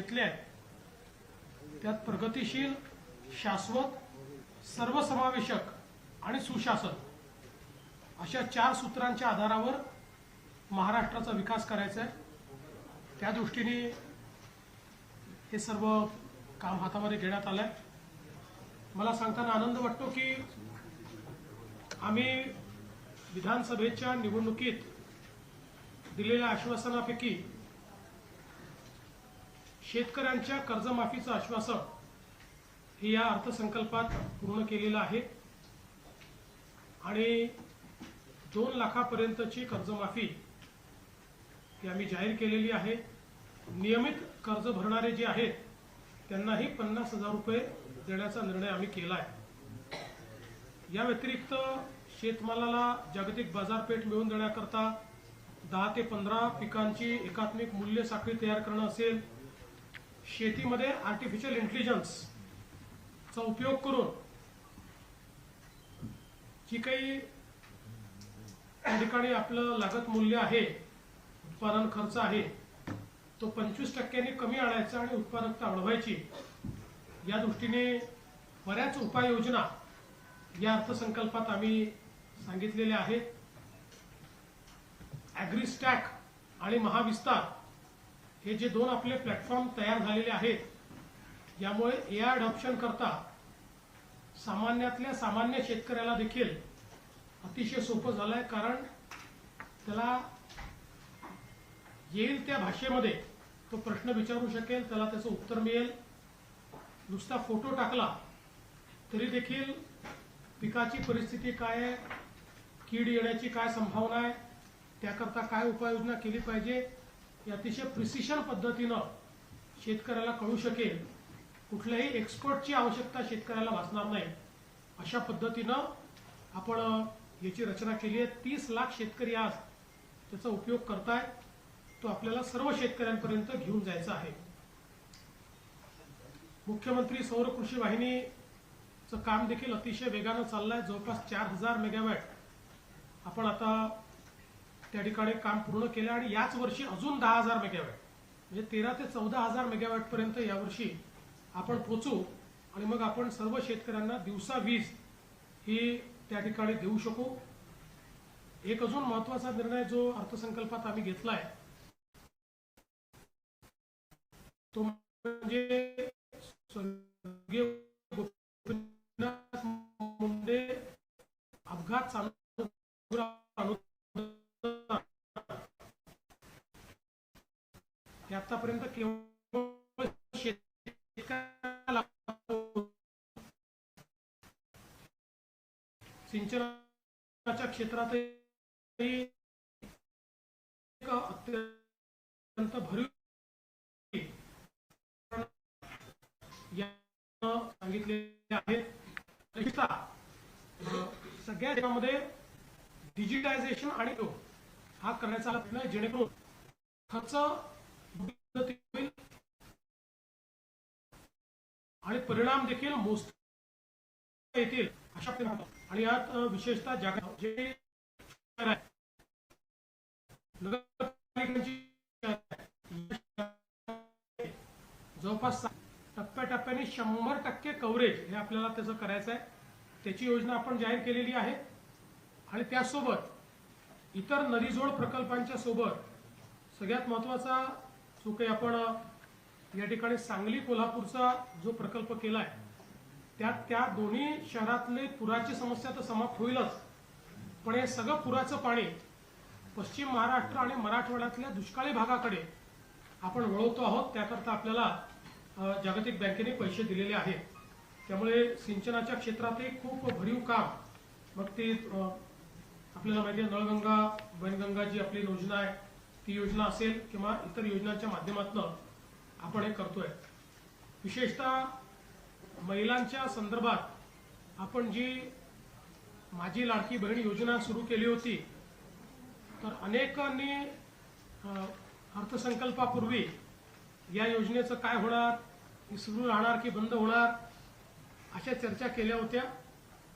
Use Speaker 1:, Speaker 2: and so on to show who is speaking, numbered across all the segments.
Speaker 1: घेतले आहेत त्यात प्रगतिशील, शाश्वत, सर्वसमावेशक आणि सुशासन अशा 4 सूत्रांच्या आधारावर महाराष्ट्राचा विकास करायचा आहे। त्या दृष्टीने हे सर्व काम हातामध्ये घेण्यात आलंय। मला सांगताना आनंद वाटतो की आम्ही विधानसभेच्या निवडणुकीत दिलेल्या आश्वासनापैकी शेतकऱ्यांच्या कर्जमाफीचं आश्वासन हे या अर्थसंकल्पात पूर्ण केलेलं आहे आणि 2 लाखापर्यंतची कर्जमाफी ही आम्ही जाहीर केलेली आहे। नियमित कर्ज भरणारे जे आहेत त्यांनाही 50,000 रुपये देण्याचा निर्णय आम्ही केला आहे। या व्यतिरिक्त शेतमालाला जागतिक बाजारपेठ मिळवून देण्याकरता 10 ते 15 पिकांची एकात्मिक मूल्य साखळी तयार करणं असेल, शेतीमध्ये आर्टिफिशियल इंटेलिजन्सचा उपयोग करून जी काही त्या ठिकाणी आपलं लागत मूल्य आहे, उत्पादन खर्च आहे, तो 25% कमी आणायचा आणि उत्पादकता वाढवायची, या दृष्टीने बऱ्याच उपाययोजना या अर्थसंकल्पात आम्ही सांगितलेल्या आहेत। ॲग्रीस्टॅक आणि महाविस्तार हे जे 2 आपले प्लॅटफॉर्म तयार झालेले आहेत, यामुळे एआय अडॉप्शन करता सामान्यातल्या सामान्य शेतकऱ्याला देखील अतिशय सोपं झालंय, कारण त्याला येईल त्या भाषेमध्ये तो प्रश्न विचारू शकेल, त्याला त्याचं उत्तर मिळेल। नुसता फोटो टाकला तरी देखील पिकाची परिस्थिती काय आहे, कीड येण्याची काय संभावना आहे, त्याकरता काय उपाययोजना केली पाहिजे, हे अतिशय प्रिसिशन पद्धतीनं शेतकऱ्याला कळू शकेल। कुठल्याही एक्सपर्टची आवश्यकता शेतकऱ्याला भासणार नाही, अशा पद्धतीनं आपण याची रचना केली आहे। 30 लाख शेतकरी आज त्याचा उपयोग करतायत, तो आपल्याला सर्व शेतकऱ्यांपर्यंत घेऊन जायचा आहे। मुख्यमंत्री सौर कृषी वाहिनीचं काम देखील अतिशय वेगानं चाललंय। जवळपास 4000 मेगावॅट आपण आता त्या ठिकाणी काम पूर्ण केलं आणि याच वर्षी अजून 10,000 मेगावॅट, म्हणजे 13 ते 14,000 मेगावॅट पर्यंत यावर्षी आपण पोहोचू आणि मग आपण सर्व शेतकऱ्यांना दिवसा वीज ही त्या ठिकाणी देऊ शकू। एक अजून महत्त्वाचा निर्णय जो अर्थसंकल्पात आम्ही घेतलाय तो म्हणजे स्वर्गीय गोपीनाथ मुंडे अपघात सानुग्रह अनुदान हे आतापर्यंत केवळ शेतकऱ्याला सिंचनाच्या क्षेत्रातही अत्यंत भरीव सांगितले आहे। सगळ्या देशामध्ये डिजिटायझेशन आणि हा करण्याचा प्रयत्न आहे, जेणेकरून खर्च होईल आणि परिणाम देखील मोजता येतील अशा प्रकारे। आणि यात विशेषतः जागतिक जे नगरपालिकांची जवळपास टप्प्याटप्प्याने 100% कव्हरेज हे आपल्याला त्याचं करायचं आहे, त्याची योजना आपण जाहीर केलेली आहे। आणि त्यासोबत इतर नदीजोड प्रकल्पांच्या सोबत सगळ्यात महत्त्वाचा जो काही आपण या ठिकाणी सांगली कोल्हापूरचा जो प्रकल्प केलाय, त्यात त्या दोन्ही शहरातले पुराची समस्या तर समाप्त होईलच, पण हे सगळं पुराचं पाणी पश्चिम महाराष्ट्र आणि मराठवाड्यातल्या दुष्काळी भागाकडे आपण वळवतो आहोत। त्याकरता आपल्याला जागतिक बँकेने पैसे दिलेले आहेत, त्यामुळे सिंचनाच्या क्षेत्रातही खूप भरीव काम, मग ते आपल्याला माहिती आहे नळगंगा वैनगंगा जी आपली योजना आहे ती योजना असेल किंवा इतर योजनांच्या माध्यमातून आपण हे करतोय। विशेषतः महिलांच्या संदर्भात आपण जी माझी लाडकी बहीण योजना सुरू केली होती, तर अनेकांनी अर्थसंकल्पापूर्वी या योजनेचं काय होणार, ही सुरू राहणार की बंद होणार, अशा चर्चा केल्या होत्या।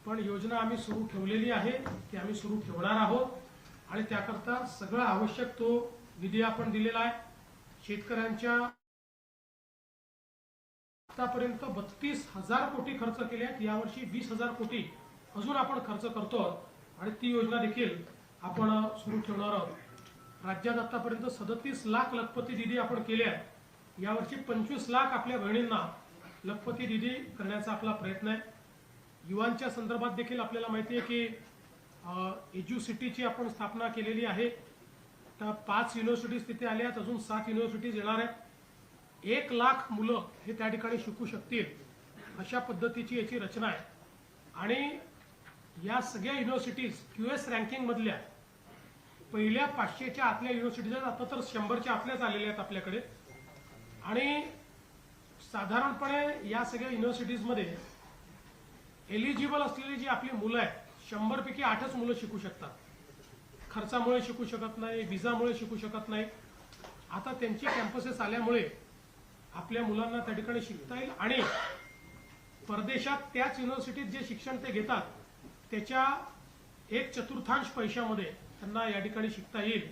Speaker 1: पण योजना आम्ही सुरू ठेवलेली आहे, ती आम्ही सुरू ठेवणार आहोत आणि त्याकरता सगळं आवश्यक तो निधी आपण दिलेला आहे। शेतकऱ्यांच्या आतापर्यंत 32,000 कोटी खर्च केले आहेत. यावर्षी 20,000 कोटी अजून आपण खर्च करतो आणि ती योजना देखील आपण सुरू ठेवणार आहोत. राज्यात आतापर्यंत 37 लाख लखपती दिदी आपण केल्या आहेत. यावर्षी 25 लाख आपल्या बहिणींना लखपती दिदी करण्याचा आपला प्रयत्न आहे. युवांच्या संदर्भात देखील आपल्याला माहिती आहे की एज्युसिटीची आपण स्थापना केलेली आहे. तर 5 युनिव्हर्सिटीज तिथे आल्या आहेत, अजून 7 युनिव्हर्सिटीज येणार आहेत. 1 लाख मुलं हे त्या ठिकाणी शिकू शकतील अशा पद्धतीची याची रचना आहे. आणि या सगळ्या युनिव्हर्सिटीज QS रँकिंग मधल्या पहिल्या 500च्या आतल्या युनिव्हर्सिटीज आहेत. आता तर 100च्या आतल्याच आलेल्या आहेत आपल्याकडे. आणि साधारणपणे या सगळ्या युनिव्हर्सिटीजमध्ये एलिजिबल असलेली जी आपली मुलं आहेत 100 पैकी 8च मुलं शिकू शकतात. खर्चामुळे शिकू शकत नाही, विजामुळे शिकू शकत नाही. आता त्यांची कॅम्पसेस आल्यामुळे आपल्या मुलांना त्या ठिकाणी शिकता येईल आणि परदेशात त्याच युनिव्हर्सिटीत जे शिक्षण ते घेतात त्याच्या 1/4 पैशामध्ये त्यांना या ठिकाणी शिकता येईल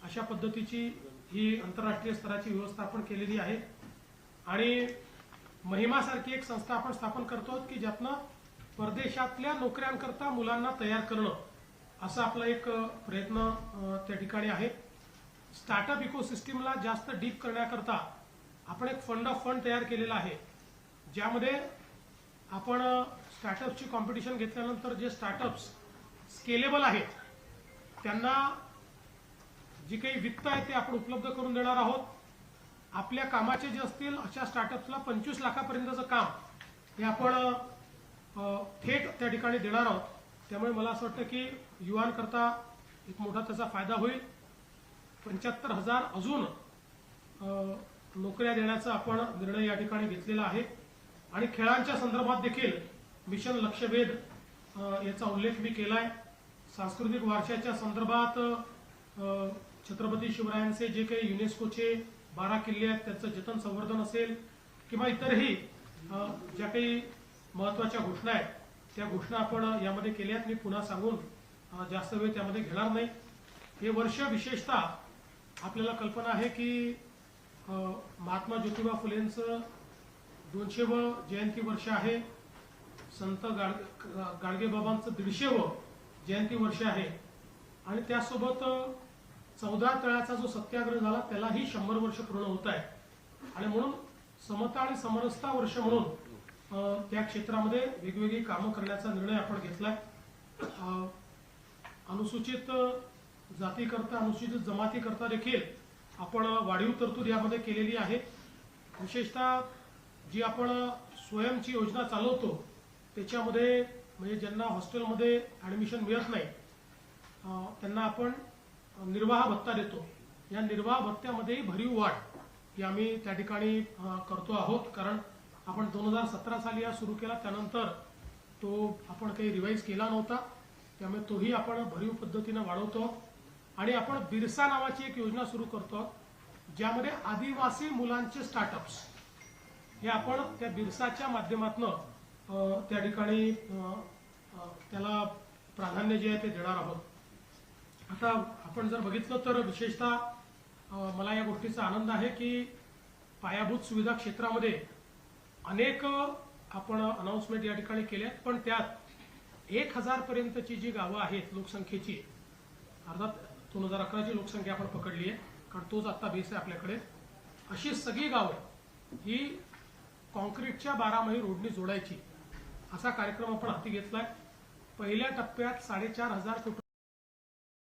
Speaker 1: अशा पद्धतीची ही आंतरराष्ट्रीय स्तराची व्यवस्था आपण केलेली आहे. आणि महिमासारखी एक संस्था आपण स्थापन करतो की ज्यातनं परदेशातल्या नोकऱ्यांकरता मुलांना तयार करणं असा आपला एक प्रयत्न त्या ठिकाणी आहे. स्टार्टअप इकोसिस्टीमला जास्त डीप करण्याकरता आपण एक फंड ऑफ फंड तयार केलेला आहे, ज्यामध्ये आपण स्टार्टअपची कॉम्पिटिशन घेतल्यानंतर जे स्टार्टअप्स स्केलेबल आहेत त्यांना जी काही वित्त आहे ते आपण उपलब्ध करून देणार आहोत. आपल्या कामाचे जे असतील अशा स्टार्टअप्सला 25 लाखापर्यंतचं काम हे आपण थेट त्या ठिकाणी देणार आहोत. त्यामुळे मला असं वाटतं की युवांकरता एक मोठा त्याचा फायदा होईल. 75,000 अजून नोकऱ्या देण्याचा आपण निर्णय या ठिकाणी घेतलेला आहे. आणि खेळांच्या संदर्भात देखील मिशन लक्षवेध याचा उल्लेख मी केलाय. सांस्कृतिक वारशाच्या संदर्भात छत्रपती शिवरायांचे जे काही युनेस्कोचे 12 किल्ले आहेत त्याचं जतन संवर्धन असेल किंवा इतरही ज्या काही महत्त्वाच्या घोषणा आहेत त्या घोषणा आपण यामध्ये केल्यात. मी पुन्हा सांगून जास्त वेळ त्यामध्ये घेणार नाही. हे वर्ष विशेषतः आपल्याला कल्पना आहे की महात्मा ज्योतिबा फुलेंचं 200वे जयंती वर्ष आहे. संत गाडगेबाबांचं 150वे जयंती वर्ष आहे. आणि त्यासोबत 14 तळ्याचा जो सत्याग्रह झाला त्यालाही 100 वर्ष पूर्ण होत आहे. आणि म्हणून समता आणि समरसता वर्ष म्हणून त्या क्षेत्रामध्ये वेगवेगळी कामं करण्याचा निर्णय आपण घेतलाय. अनुसूचित जातीकरता अनुसूचित जमातीकरता देखील आपण वाढीव तरतूद यामध्ये केलेली आहे. विशेषतः जी आपण स्वयंची योजना चालवतो त्याच्यामध्ये म्हणजे ज्यांना हॉस्टेलमध्ये ॲडमिशन मिळत नाही त्यांना आपण निर्वाह भत्ता देतो. या निर्वाह भत्त्यामध्येही भरीव वाढ ही आम्ही त्या ठिकाणी करतो आहोत. कारण आपण 2017 साली हा सुरू केला, त्यानंतर तो आपण काही रिवाईज केला नव्हता. त्यामुळे तोही आपण भरीव पद्धतीने वाढवतो. आणि आपण बिरसा नावाची एक योजना सुरू करतो ज्यामध्ये आदिवासी मुलांचे स्टार्टअप्स हे आपण त्या बिरसाच्या माध्यमातून त्या ठिकाणी त्याला प्राधान्य जे आहे ते देणार आहोत. आता आपण जर बघितलं तर विशेषतः मला या गोष्टीचा आनंद आहे की पायाभूत सुविधा क्षेत्रामध्ये अनेक आपण अनाउन्समेंट या ठिकाणी केल्या. पण त्यात 1000 पर्यंतची जी गावं आहेत लोकसंख्येची, अर्थात 2011ची लोकसंख्या आपण पकडली आहे कारण तोच आता बेस आहे आपल्याकडे, अशी सगळी गावं ही कॉन्क्रीटच्या 12 रोडनी जोडायची असा कार्यक्रम आपण हाती घेतलाय. पहिल्या टप्प्यात 4,500 कोटी